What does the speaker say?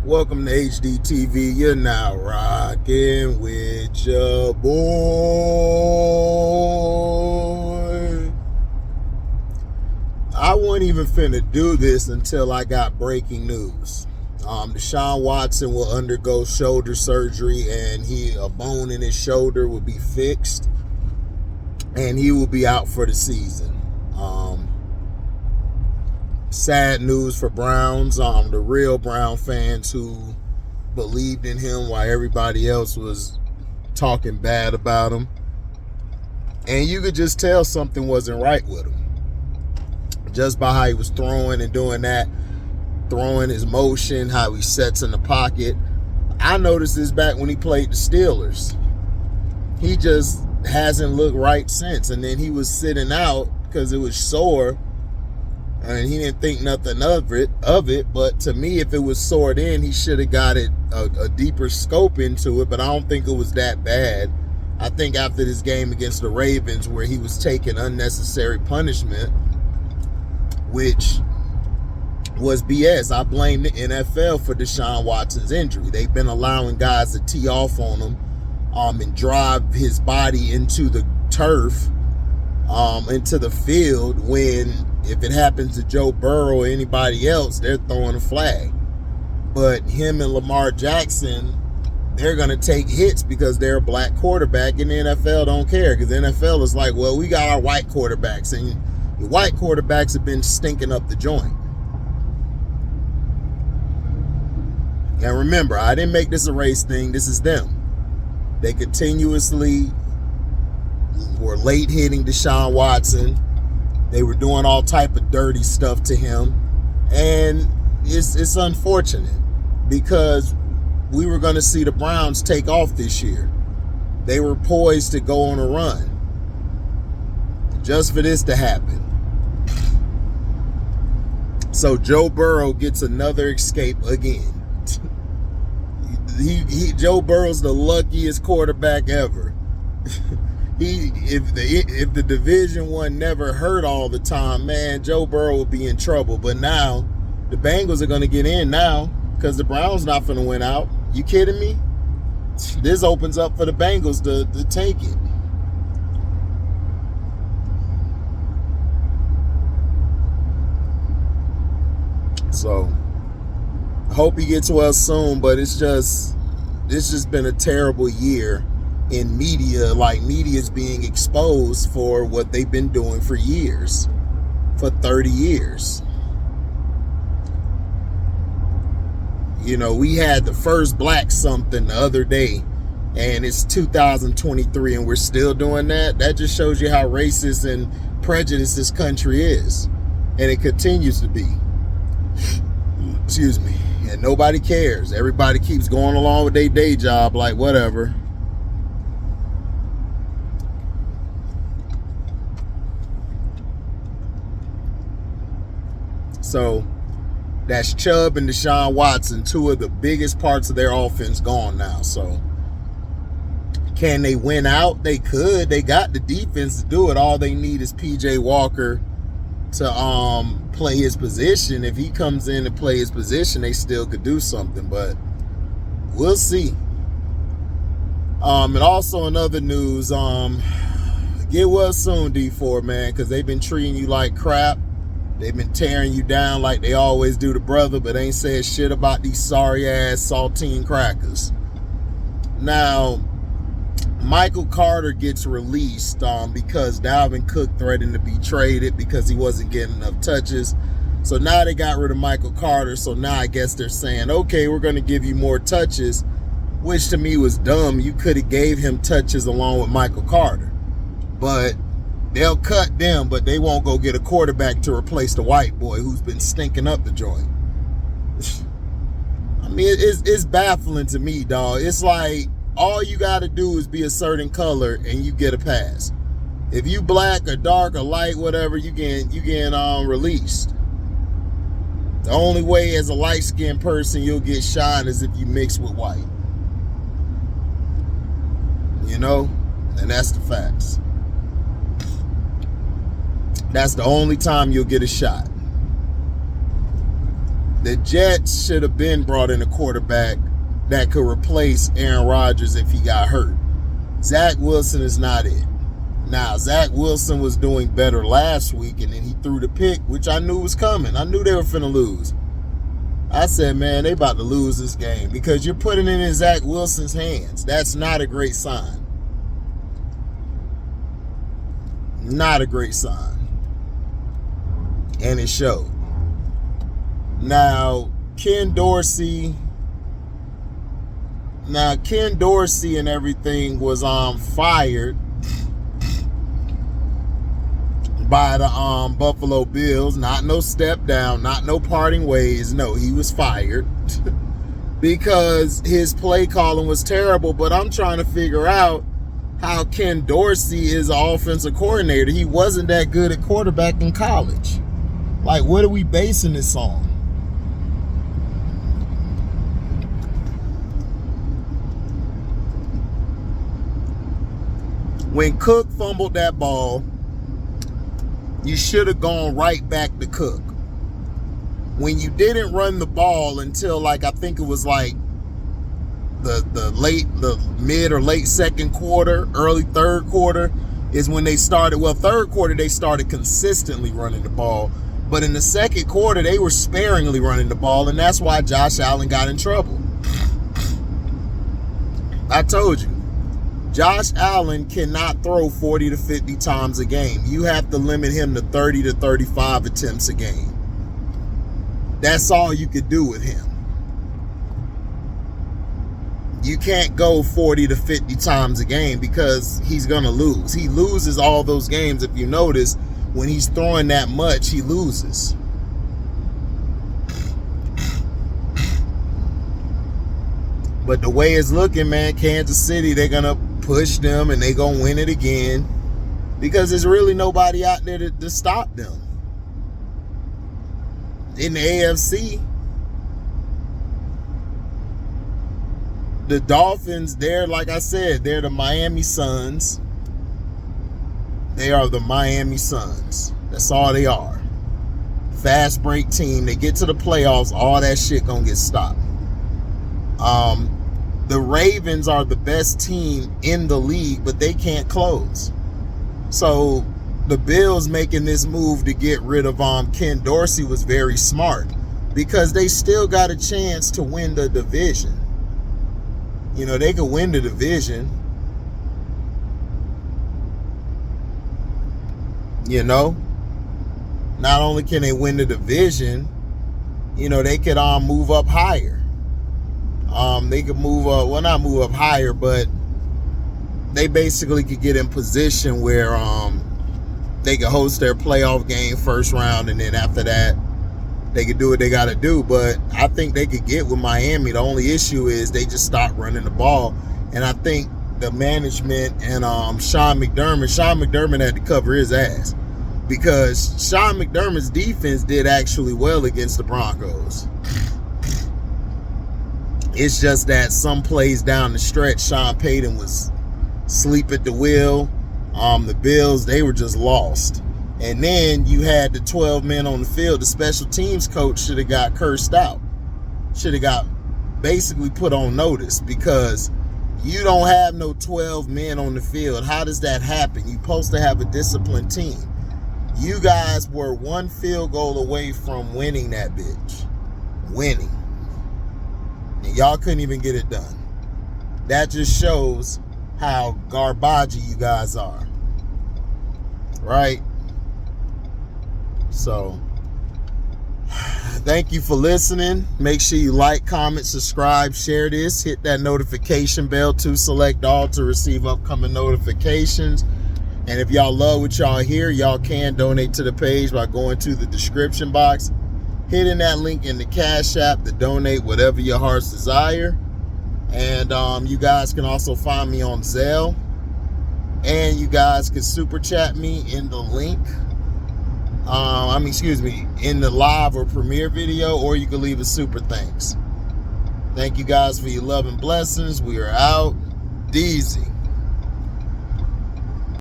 Welcome to HDiiTV. You're now rocking with your boy. I wasn't even finna do this until I got breaking news. Deshaun Watson will undergo shoulder surgery, and a bone in his shoulder will be fixed, and he will be out for the season. Sad news for Browns, the real Brown fans who believed in him while everybody else was talking bad about him. And you could just tell something wasn't right with him. Just by how he was throwing and doing that, throwing his motion, how he sets in the pocket. I noticed this back when he played the Steelers. He just hasn't looked right since. And then he was sitting out because it was sore. And he didn't think nothing of it. But to me, if it was sored in, he should have got it a deeper scope into it. But I don't think it was that bad. I think after this game against the Ravens, where he was taking unnecessary punishment, which was BS. I blame the NFL for Deshaun Watson's injury. They've been allowing guys to tee off on him and drive his body into the turf, into the field, when if it happens to Joe Burrow or anybody else, they're throwing a flag. But him and Lamar Jackson, they're going to take hits because they're a black quarterback, and the NFL don't care, because the NFL is like, well, we got our white quarterbacks, and the white quarterbacks have been stinking up the joint. And remember, I didn't make this a race thing. This is them. They continuously were late hitting Deshaun Watson. They were doing all type of dirty stuff to him. And it's unfortunate, because we were going to see the Browns take off this year. They were poised to go on a run. Just for this to happen. So Joe Burrow gets another escape again. Joe Burrow's the luckiest quarterback ever. If the Division I never hurt all the time, man, Joe Burrow would be in trouble. But now the Bengals are going to get in now, because the Browns not going to win out. You kidding me? This opens up for the Bengals to take it. So I hope he gets well soon, but it's just been a terrible year in media. Like, media's being exposed for what they've been doing for years, for 30 years. You know, we had the first black something the other day, and it's 2023 and we're still doing that. That just shows you how racist and prejudiced this country is, and it continues to be. Excuse me. And nobody cares. Everybody keeps going along with their day job like whatever. So that's Chubb and Deshaun Watson, two of the biggest parts of their offense, gone now. So can they win out? They could. They got the defense to do it. All they need is PJ Walker to play his position. If he comes in and play his position, they still could do something, but we'll see. And also in other news, get well soon, D4, man, because they've been treating you like crap. They've been tearing you down like they always do to brother, but ain't said shit about these sorry-ass saltine crackers. Now, Michael Carter gets released because Dalvin Cook threatened to be traded because he wasn't getting enough touches. So now they got rid of Michael Carter. So now I guess they're saying, okay, we're going to give you more touches, which to me was dumb. You could have gave him touches along with Michael Carter. But they'll cut them, but they won't go get a quarterback to replace the white boy who's been stinking up the joint. I mean, it's baffling to me, dog. It's like, all you got to do is be a certain color and you get a pass. If you black or dark or light, whatever, you get released. The only way as a light-skinned person you'll get shot is if you mix with white. You know? And that's the facts. That's the only time you'll get a shot. The Jets should have been brought in a quarterback that could replace Aaron Rodgers if he got hurt. Zach Wilson is not it. Now, Zach Wilson was doing better last week, and then he threw the pick, which I knew was coming. I knew they were finna lose. I said, man, they about to lose this game because you're putting it in Zach Wilson's hands. That's not a great sign. Not a great sign. And it showed. Now, Ken Dorsey and everything was fired by the Buffalo Bills. Not no step down, not no parting ways. No, he was fired because his play calling was terrible. But I'm trying to figure out how Ken Dorsey is an offensive coordinator. He wasn't that good at quarterback in college. Like, what are we basing this on? When Cook fumbled that ball, you should have gone right back to Cook. When you didn't run the ball until, like, I think it was like the mid or late second quarter, early third quarter is when they started. Well, third quarter they started consistently running the ball, but in the second quarter they were sparingly running the ball, and that's why Josh Allen got in trouble. I told you. Josh Allen cannot throw 40 to 50 times a game. You have to limit him to 30 to 35 attempts a game. That's all you could do with him. You can't go 40 to 50 times a game because he's going to lose. He loses all those games. If you notice, when he's throwing that much, he loses. But the way it's looking, man, Kansas City, they're going to push them and they're going to win it again because there's really nobody out there to stop them. In the AFC, the Dolphins, they're, like I said, they're the Miami Suns. They are the Miami Suns. That's all they are. Fast break team. They get to the playoffs, all that shit gonna get stopped. The Ravens are the best team in the league, but they can't close. So the Bills making this move to get rid of Ken Dorsey was very smart because they still got a chance to win the division. You know, they could win the division. You know, not only can they win the division, you know, they could move up higher. They could move up, well, not move up higher, but they basically could get in position where they could host their playoff game first round, and then after that, they could do what they got to do. But I think they could get with Miami. The only issue is they just stopped running the ball, and I think the management and Sean McDermott had to cover his ass because Sean McDermott's defense did actually well against the Broncos. It's just that some plays down the stretch, Sean Payton was asleep at the wheel. The Bills, they were just lost. And then you had the 12 men on the field. The special teams coach should have got cursed out. Should have got basically put on notice because you don't have no 12 men on the field. How does that happen? You're supposed to have a disciplined team. You guys were one field goal away from winning that bitch. Winning. And y'all couldn't even get it done. That just shows how garbage you guys are. Right? So, thank you for listening. Make sure you like, comment, subscribe, share this. Hit that notification bell to select all to receive upcoming notifications. And if y'all love what y'all hear, y'all can donate to the page by going to the description box, hitting that link in the Cashapp to donate whatever your heart's desire. And you guys can also find me on Zelle. And you guys can super chat me in the link. In the live or premiere video, or you can leave a super thanks. Thank you guys for your love and blessings. We are out. Deezy.